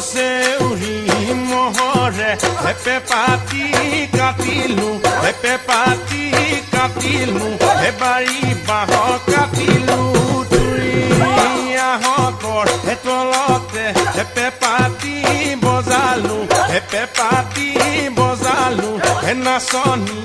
চেউৰি মহৰে হেপে পাতি কাটিলো হেপে পাতি কাটিলো হেবাৰী বাঁহ কাটিলো তুৰিয়াহঁতৰ তলতে হেপে পাতি বজালো হেপে পাতি বজালো হে নাচনী